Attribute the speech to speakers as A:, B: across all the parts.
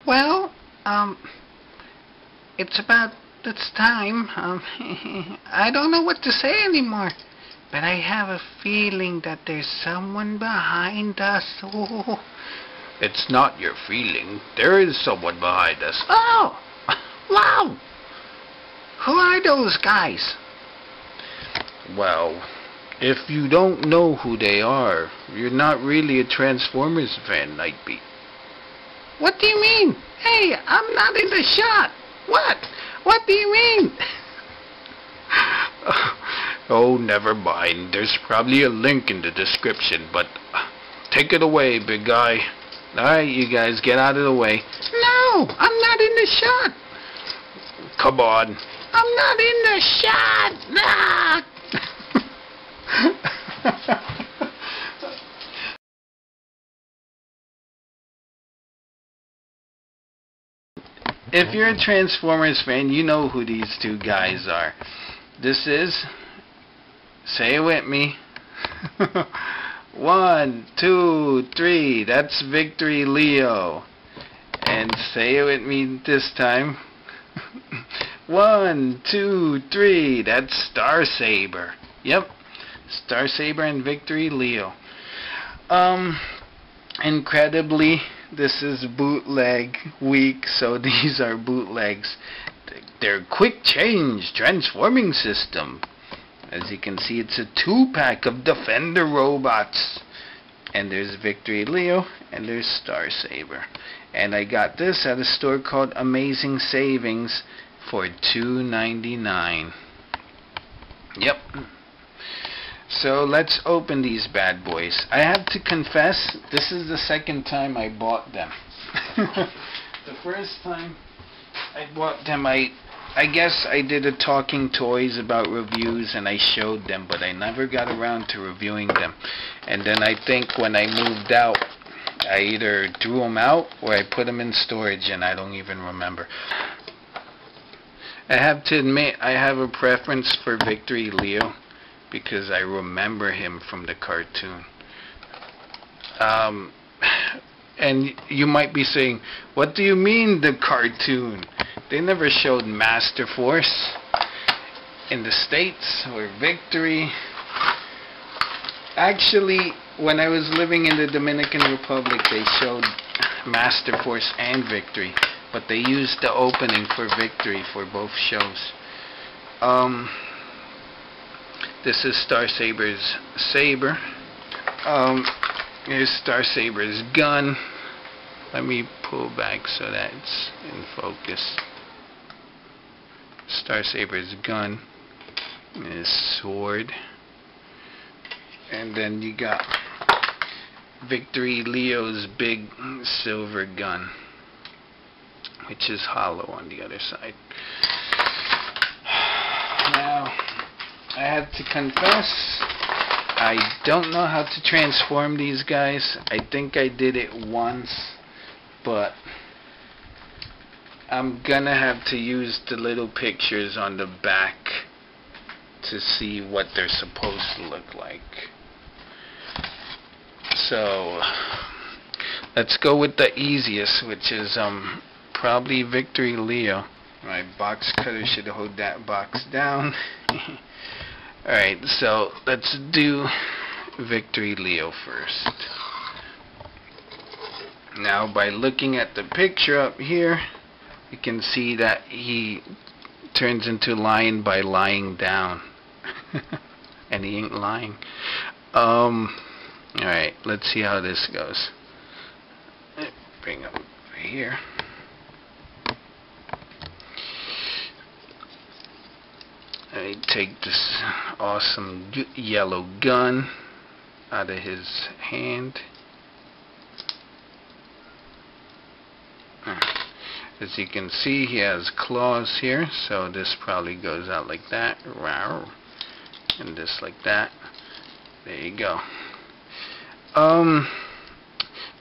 A: Well, it's about this time. I don't know what to say anymore. But I have a feeling that there's someone behind us. Oh.
B: It's not your feeling. There is someone behind us.
A: Oh! Wow! Who are those guys?
B: Well, if you don't know who they are, you're not really a Transformers fan, Nightbeat.
A: What do you mean? Hey, I'm not in the shot. What? What do you mean?
B: Oh, never mind. There's probably a link in the description, but take it away, big guy. Alright, you guys, get out of the way.
A: No, I'm not in the shot.
B: Come on.
A: I'm not in the shot. Ah! If you're a Transformers fan, you know who these two guys are. This is... Say it with me. 1, 2, 3. That's Victory Leo. And say it with me this time. 1, 2, 3. That's Star Saber. Yep. Star Saber and Victory Leo. Incredibly, this is Bootleg-Week, so these are bootlegs. They're quick change transforming system. As you can see, it's a 2-pack of Defender robots. And there's Victory Leo, and there's Star Saber. And I got this at a store called Amazing Savings for $2.99. Yep. So let's open these bad boys. I have to confess, this is the second time I bought them. The first time I bought them, I guess I did a Talking Toys about reviews and I showed them, but I never got around to reviewing them. And then I think when I moved out, I either threw them out or I put them in storage, and I don't even remember. I have to admit, I have a preference for Victory Leo because I remember him from the cartoon. And you might be saying, what do you mean the cartoon? They never showed Master Force in the States or Victory. Actually, when I was living in the Dominican Republic, they showed Master Force and Victory, but they used the opening for Victory for both shows. This is Star Saber's saber. Here's Star Saber's gun. Let me pull back so that it's in focus. Star Saber's gun, his sword, and then you got Victory Leo's big silver gun, which is hollow on the other side. Now, I have to confess, I don't know how to transform these guys. I think I did it once, but I'm gonna have to use the little pictures on the back to see what they're supposed to look like. So let's go with the easiest, which is probably Victory Leo. My box cutter should hold that box down. Alright, so let's do Victory Leo first. Now, by looking at the picture up here, you can see that he turns into lion by lying down. And he ain't lying. Alright, let's see how this goes. Bring him over here. I take this awesome yellow gun out of his hand. As you can see, he has claws here, so this probably goes out like that. And this like that. There you go.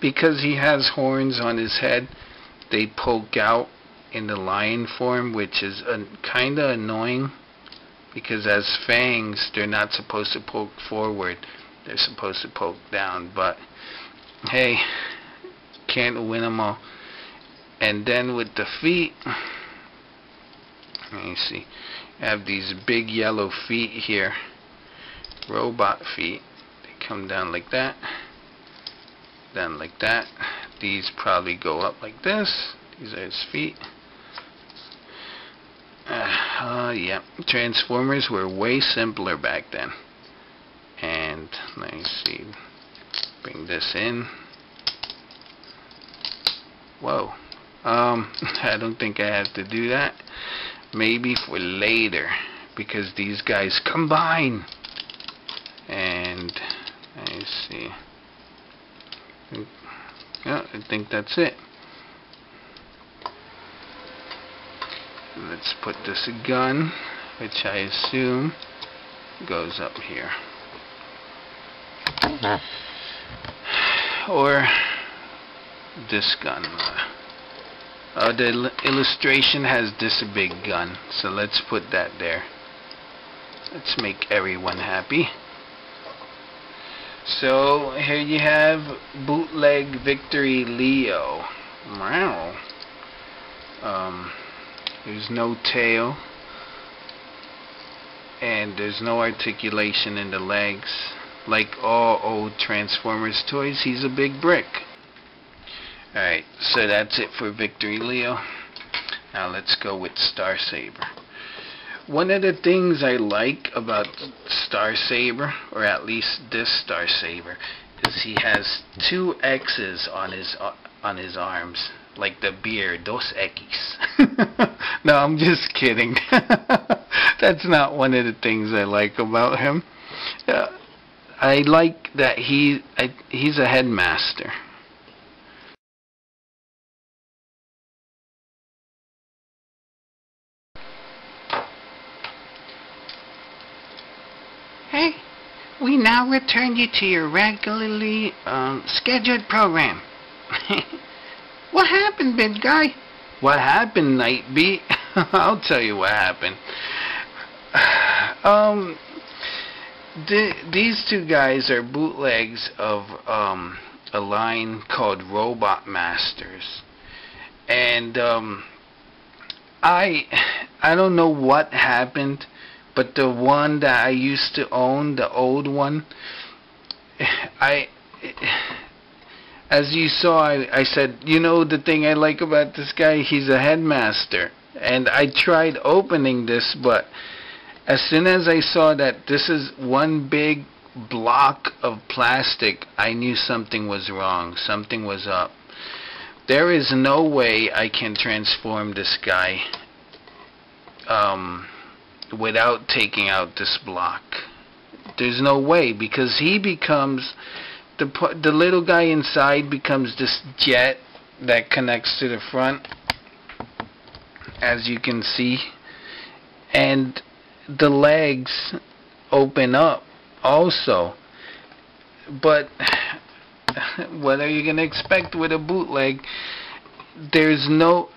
A: Because he has horns on his head, they poke out in the lion form, which is kinda annoying, because as fangs, they're not supposed to poke forward, they're supposed to poke down. But hey, can't win them all. And then with the feet, let me see, I have these big yellow feet here, robot feet. They come down like that, down like that. These probably go up like this. These are his feet. Yeah, Transformers were way simpler back then. And let me see, bring this in. Whoa. I don't think I have to do that. Maybe for later, because these guys combine. And let me see. Yeah, I think that's it. Let's put this gun, which I assume goes up here. Or this gun. The illustration has this big gun, so let's put that there. Let's make everyone happy. So here you have Bootleg Victory Leo. Wow. There's no tail, and there's no articulation in the legs. Like all old Transformers toys, he's a big brick. Alright, so that's it for Victory Leo. Now let's go with Star Saber. One of the things I like about Star Saber, or at least this Star Saber, is he has 2 X's on his arms. Like the beer, Dos Equis. No, I'm just kidding. That's not one of the things I like about him. I like that he's a headmaster. Hey, we now return you to your regularly scheduled program. What happened, big guy? What happened, Nightbeat? I'll tell you what happened. These 2 guys are bootlegs of a line called Robotmasters, and I don't know what happened, but the one that I used to own, the old one, as you saw, I said, you know, the thing I like about this guy, he's a headmaster. And I tried opening this, but as soon as I saw that this is one big block of plastic, I knew something was wrong. Something was up. There is no way I can transform this guy without taking out this block. There's no way, because he becomes... The little guy inside becomes this jet that connects to the front, as you can see, and the legs open up also. But what are you going to expect with a bootleg? There's no...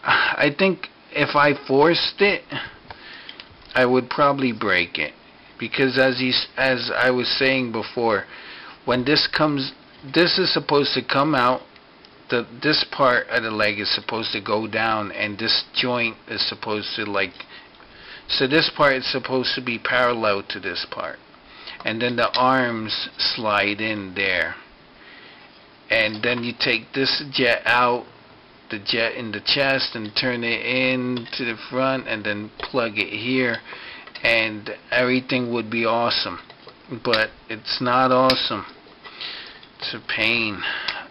A: I think if I forced it, I would probably break it, because as I was saying before, when this is supposed to come out, this part of the leg is supposed to go down, and this joint is supposed to so this part is supposed to be parallel to this part, and then the arms slide in there, and then you take this jet out, the jet in the chest, and turn it in to the front, and then plug it here, and everything would be awesome. But it's not awesome. It's a pain,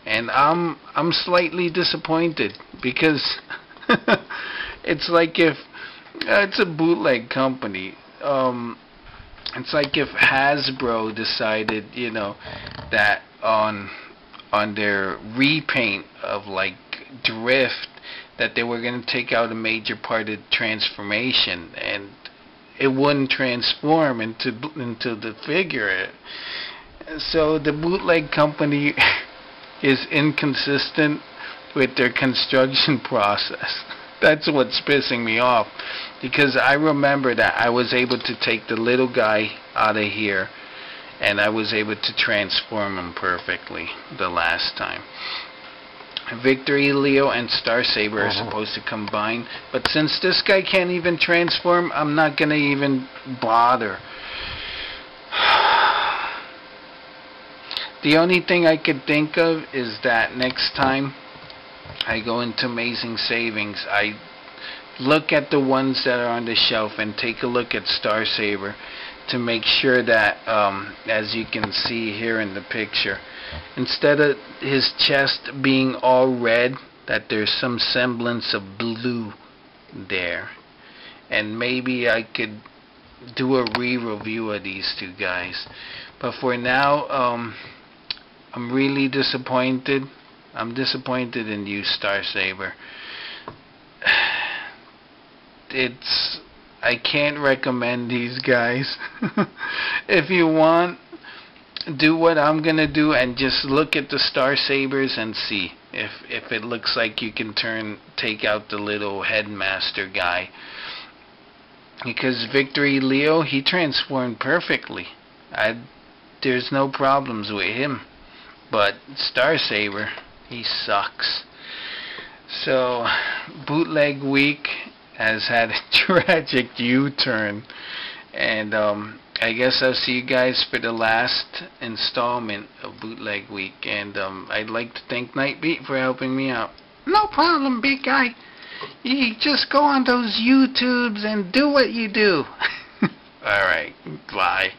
A: and I'm slightly disappointed, because it's like if it's a bootleg company. It's like if Hasbro decided, you know, that on their repaint of like Drift, that they were going to take out a major part of transformation, and it wouldn't transform into the figure. So the bootleg company is inconsistent with their construction process. That's what's pissing me off, because I remember that I was able to take the little guy out of here, and I was able to transform him perfectly the last time. Victory Leo and Star Saber are supposed to combine, but since this guy can't even transform, I'm not gonna even bother. The only thing I could think of is that next time I go into Amazing Savings, I look at the ones that are on the shelf and take a look at Star Saber to make sure that, as you can see here in the picture, instead of his chest being all red, that there's some semblance of blue there. And maybe I could do a re-review of these two guys. But for now, I'm really disappointed. I'm disappointed in you, Star Saber. I can't recommend these guys. If you want, do what I'm gonna do and just look at the Star Sabers and see if it looks like you can take out the little headmaster guy. Because Victory Leo, he transformed perfectly. There's no problems with him. But Star Saber, he sucks. So Bootleg-Week has had a tragic U-turn, and I guess I'll see you guys for the last installment of Bootleg-Week, and I'd like to thank Nightbeat for helping me out. No problem, big guy. You just go on those YouTubes and do what you do. Alright, bye.